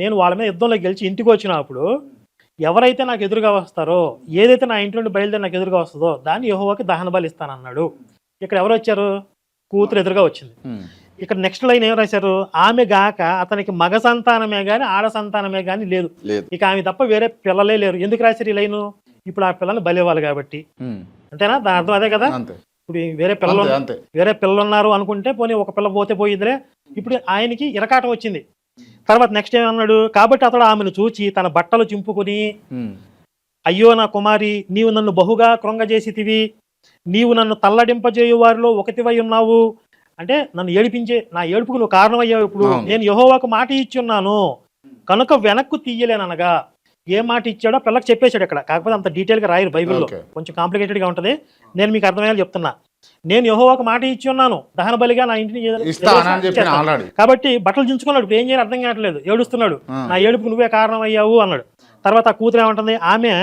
నేను వాళ్ళ మీద యుద్ధంలో గెలిచి ఇంటికి వచ్చినప్పుడు ఎవరైతే నాకు ఎదురుగా వస్తారో, ఏదైతే నా ఇంటి నుండి బయలుదేరి నాకు ఎదురుగా వస్తుందో దాన్ని యెహోవాకి దహన బలి ఇస్తానన్నాడు. ఇక్కడ ఎవరు వచ్చారు? కూతురు ఎదురుగా వచ్చింది. ఇక్కడ నెక్స్ట్ లైన్ ఏం రాశారు? ఆమె గాక అతనికి మగ సంతానమే గాని ఆడ సంతానమే గాని లేదు. ఇక ఆమె తప్ప వేరే పిల్లలే లేరు. ఎందుకు రాశారు ఈ లైను? ఇప్పుడు ఆ పిల్లల్ని బలి ఇవ్వాలి కాబట్టి. అంతేనా? దాని అర్థం అదే కదా. ఇప్పుడు వేరే పిల్లలు ఉన్నారు అనుకుంటే పోనీ ఒక పిల్ల పోతే పోయిందిలే. ఇప్పుడు ఆయనకి ఇరకాటం వచ్చింది. తర్వాత నెక్స్ట్ ఏమన్నాడు? కాబట్టి అతడు ఆమెను చూచి తన బట్టలు చింపుకుని, అయ్యో నా కుమారి, నీవు నన్ను బహుగా కృంగజేసితివి, నీవు నన్ను తల్లడింపజేయు వారిలో ఒకటివై ఉన్నావు. అంటే నన్ను ఏడిపించే నా ఏడుపుకు నువ్వు కారణమయ్యావు. ఇప్పుడు నేను యెహోవాకు మాట ఇచ్చి ఉన్నాను కనుక వెనక్కు తీయలేననగా. ఏ మాట ఇచ్చాడో పిల్లకి చెప్పేశాడు ఇక్కడ. కాకపోతే అంత డీటెయిల్గా రాయరు బైబిల్లో, కొంచెం కాంప్లికేటెడ్గా ఉంటుంది. నేను మీకు అర్థమయ్యేలా చెప్తున్నా. నేను యెహోవాకు మాట ఇచ్చి ఉన్నాను దహన బలిగా నా ఇంటిని కాబట్టి బట్టలు చించుకున్నాడు. ఇప్పుడు ఏం చేయాలి అర్థం కావట్లేదు, ఏడుస్తున్నాడు. నా ఏడుపుకు నువ్వే కారణం అయ్యావు అన్నాడు. తర్వాత ఆ కూతురు ఏమంటుంది? ఆమె,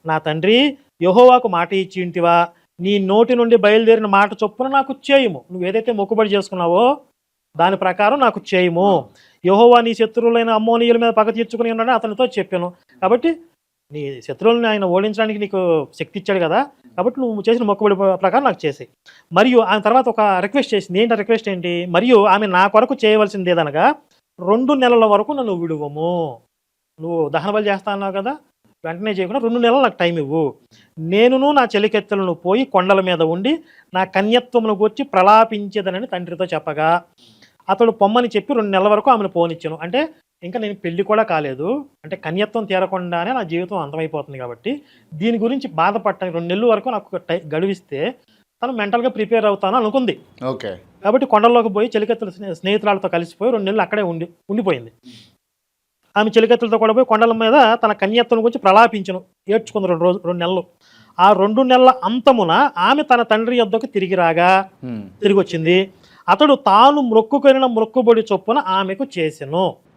నా తండ్రి యెహోవాకు మాట ఇచ్చి ఇంటివా, నీ నోటి నుండి బయలుదేరిన మాట చొప్పున నాకు చేయము. నువ్వు ఏదైతే మొక్కుబడి చేసుకున్నావో దాని ప్రకారం నాకు చేయము. యెహోవా నీ శత్రువులైన అమ్మోనీయుల మీద పగ తీర్చుకుని ఉన్నాడని అతనితో చెప్పాను. కాబట్టి నీ శత్రువులను ఆయన ఓడించడానికి నీకు శక్తి ఇచ్చాడు కదా, కాబట్టి నువ్వు చేసిన మొక్కుబడి ప్రకారం నాకు చేసాయి. మరియు ఆమె తర్వాత ఒక రిక్వెస్ట్ చేసింది. ఏంటి రిక్వెస్ట్ ఏంటి? మరియు ఆమె నా కొరకు చేయవలసింది ఏదనగా 2 నెలల వరకు నన్ను విడువము. నువ్వు దహన బలి చేస్తా అన్నావు కదా, వెంటనే చేయకుండా 2 నెలలు నాకు టైం ఇవ్వు. నేనును నా చెలికెత్తలను పోయి కొండల మీద ఉండి నా కన్యత్వమును గూర్చి ప్రలాపించేదనని తండ్రితో చెప్పగా అతడు పొమ్మని చెప్పి 2 నెలల వరకు ఆమెను పోనిచ్చాను. అంటే ఇంకా నేను పెళ్లి కూడా కాలేదు, అంటే కన్యత్వం తీరకుండానే నా జీవితం అంతమైపోతుంది కాబట్టి దీని గురించి బాధపడటానికి 2 నెలల వరకు నాకు గడువిస్తే తను మెంటల్గా ప్రిపేర్ అవుతాను అనుకుంది. కాబట్టి కొండల్లోకి పోయి చెలికెత్తల స్నేహితురాలతో కలిసిపోయి 2 నెలలు అక్కడే ఉండిపోయింది. ఆమె చెలికెత్తలతో కూడా పోయి కొండల మీద తన కన్యత్వం గురించి ప్రలాపించను, ఏడ్చుకుంది 2 నెలలు. ఆ 2 నెలల అంతమున ఆమె తన తండ్రి యొద్దకు తిరిగి వచ్చింది. అతడు తాను మొక్కుకొనిన మొక్కుబడి చొప్పున ఆమెకు చేసెను.